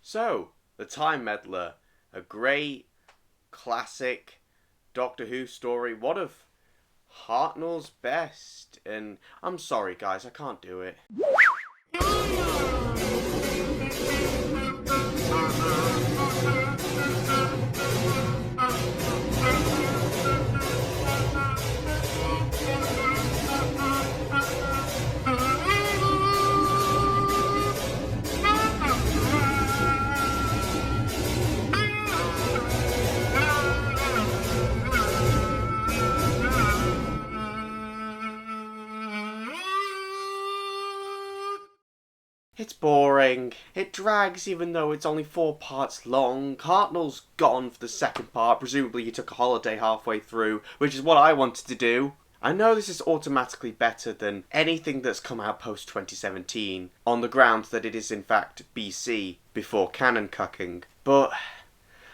So, The Time Meddler, a great, classic Doctor Who story, one of Hartnell's best, and I'm sorry guys, I can't do it. It's boring. It drags even though it's only 4 parts long. Hartnell's gone for the second part. Presumably he took a holiday halfway through, which is what I wanted to do. I know this is automatically better than anything that's come out post 2017, on the ground that it is in fact BC, before canon cucking, but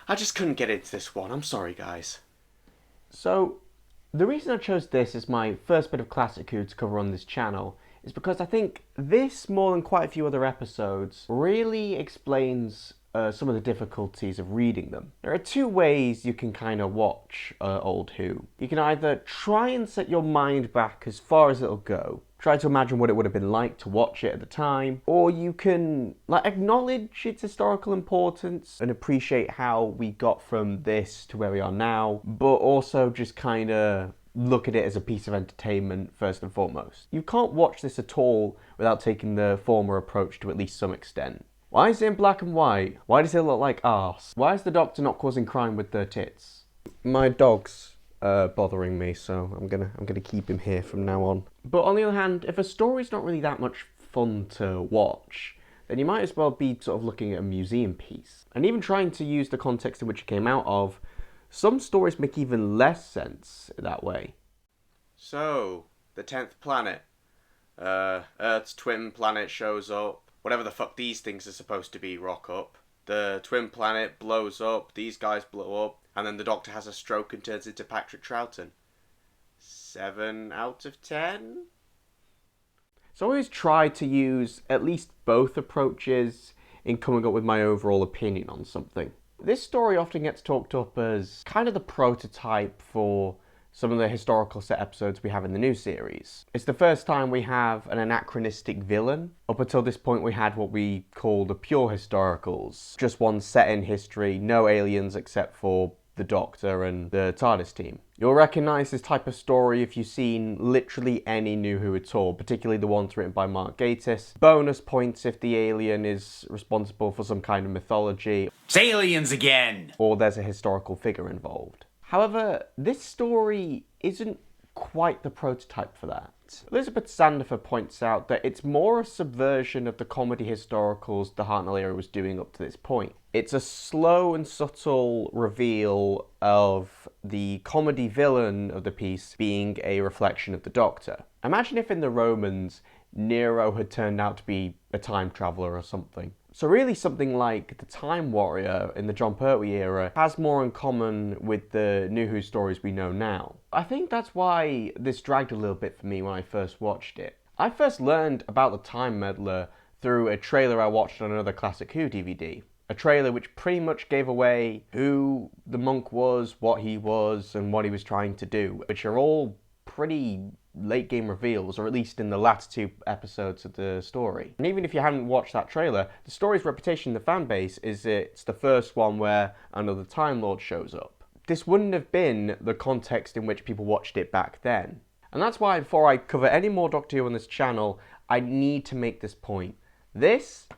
I just couldn't get into this one. I'm sorry guys. So, the reason I chose this as my first bit of Classic Who to cover on this channel is because I think this, more than quite a few other episodes, really explains some of the difficulties of reading them. There are two ways you can kind of watch old Who. You can either try and set your mind back as far as it'll go, try to imagine what it would have been like to watch it at the time, or you can acknowledge its historical importance and appreciate how we got from this to where we are now, but also just kind of look at it as a piece of entertainment first and foremost. You can't watch this at all without taking the former approach to at least some extent. Why is it in black and white? Why does it look like arse? Why is the Doctor not causing crime with their tits? My dog's bothering me, so I'm gonna keep him here from now on. But on the other hand, if a story's not really that much fun to watch, then you might as well be sort of looking at a museum piece. And even trying to use the context in which it came out of, some stories make even less sense that way. So, the 10th planet. Earth's twin planet shows up. Whatever the fuck these things are supposed to be rock up. The twin planet blows up, these guys blow up, and then the Doctor has a stroke and turns into Patrick Troughton. 7 out of 10? So I always try to use at least both approaches in coming up with my overall opinion on something. This story often gets talked up as kind of the prototype for some of the historical set episodes we have in the new series. It's the first time we have an anachronistic villain. Up until this point we had what we call the pure historicals. Just one set in history, no aliens except for the Doctor and the TARDIS team. You'll recognise this type of story if you've seen literally any New Who at all, particularly the ones written by Mark Gatiss. Bonus points if the alien is responsible for some kind of mythology. It's aliens again! Or there's a historical figure involved. However, this story isn't quite the prototype for that. Elizabeth Sandifer points out that it's more a subversion of the comedy historicals the Hartnell era was doing up to this point. It's a slow and subtle reveal of the comedy villain of the piece being a reflection of the Doctor. Imagine if in the Romans, Nero had turned out to be a time traveller or something. So really something like the Time Warrior in the Jon Pertwee era has more in common with the New Who stories we know now. I think that's why this dragged a little bit for me when I first watched it. I first learned about the Time Meddler through a trailer I watched on another Classic Who DVD. A trailer which pretty much gave away who the monk was, what he was, and what he was trying to do, which are all pretty late game reveals, or at least in the last 2 episodes of the story. And even if you haven't watched that trailer, the story's reputation in the fan base is it's the first one where another Time Lord shows up. This wouldn't have been the context in which people watched it back then. And that's why before I cover any more Doctor Who on this channel, I need to make this point. This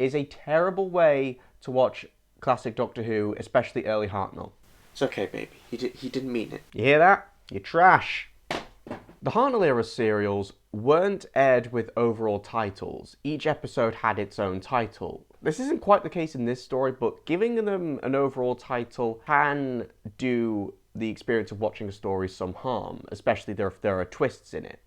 is a terrible way to watch classic Doctor Who, especially early Hartnell. It's okay, baby. He didn't mean it. You hear that? You're trash. The Hartnell era serials weren't aired with overall titles. Each episode had its own title. This isn't quite the case in this story, but giving them an overall title can do the experience of watching a story some harm, especially if there are twists in it.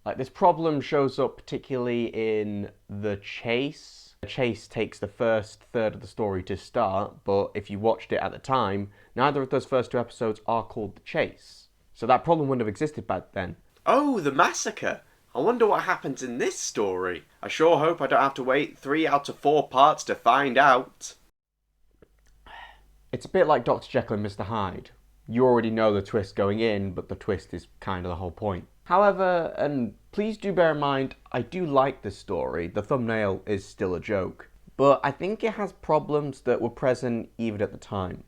Like, this problem shows up particularly in The Chase. The Chase takes the first third of the story to start, but if you watched it at the time, neither of those first 2 episodes are called The Chase. So that problem wouldn't have existed back then. Oh, the massacre! I wonder what happens in this story. I sure hope I don't have to wait 3 out of 4 parts to find out. It's a bit like Dr. Jekyll and Mr. Hyde. You already know the twist going in, but the twist is kind of the whole point. However, and please do bear in mind, I do like this story. The thumbnail is still a joke. But I think it has problems that were present even at the time.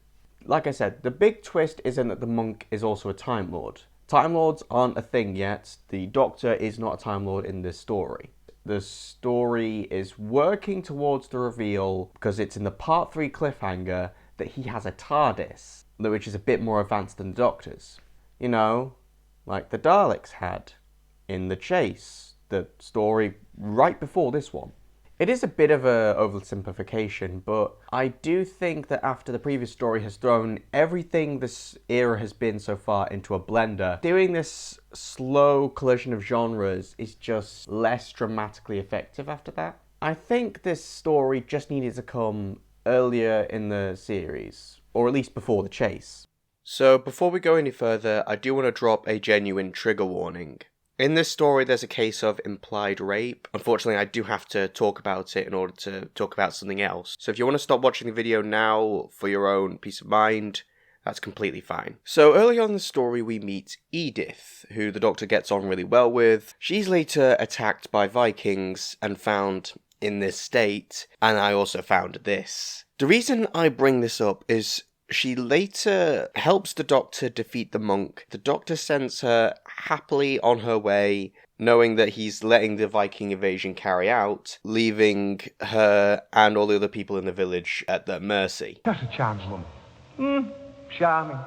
Like I said, the big twist isn't that the monk is also a Time Lord. Time Lords aren't a thing yet. The Doctor is not a Time Lord in this story. The story is working towards the reveal, because it's in the Part 3 cliffhanger, that he has a TARDIS, which is a bit more advanced than the Doctor's. You know, like the Daleks had in The Chase, the story right before this one. It is a bit of a oversimplification, but I do think that after the previous story has thrown everything this era has been so far into a blender, doing this slow collision of genres is just less dramatically effective after that. I think this story just needed to come earlier in the series, or at least before The Chase. So before we go any further, I do want to drop a genuine trigger warning. In this story, there's a case of implied rape. Unfortunately, I do have to talk about it in order to talk about something else. So if you want to stop watching the video now for your own peace of mind, that's completely fine. So early on in the story, we meet Edith, who the Doctor gets on really well with. She's later attacked by Vikings and found in this state, and I also found this. The reason I bring this up is she later helps the Doctor defeat the monk. The Doctor sends her happily on her way, knowing that he's letting the Viking invasion carry out, leaving her and all the other people in the village at their mercy. That's a charming woman. Charming.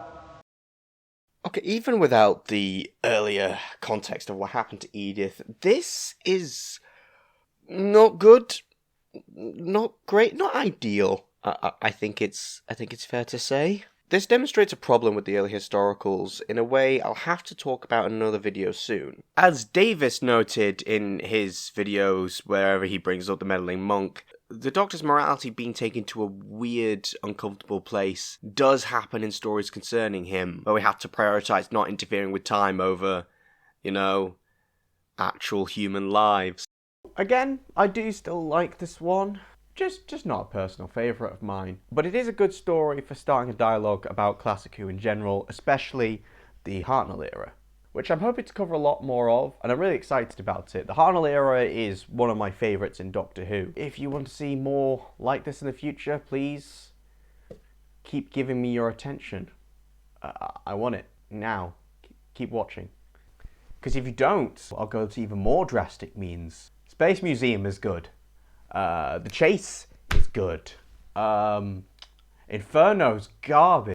Okay, even without the earlier context of what happened to Edith, this is not good, not great, not ideal. I think it's fair to say. This demonstrates a problem with the early historicals in a way I'll have to talk about in another video soon. As Davis noted in his videos wherever he brings up the meddling monk, the Doctor's morality being taken to a weird, uncomfortable place does happen in stories concerning him, where we have to prioritise not interfering with time over, actual human lives. Again, I do still like this one. Just not a personal favourite of mine. But it is a good story for starting a dialogue about Classic Who in general, especially the Hartnell era, which I'm hoping to cover a lot more of, and I'm really excited about it. The Hartnell era is one of my favourites in Doctor Who. If you want to see more like this in the future, please keep giving me your attention. I want it now. Keep watching. Because if you don't, I'll go to even more drastic means. Space Museum is good. The Chase is good. Inferno's garbage.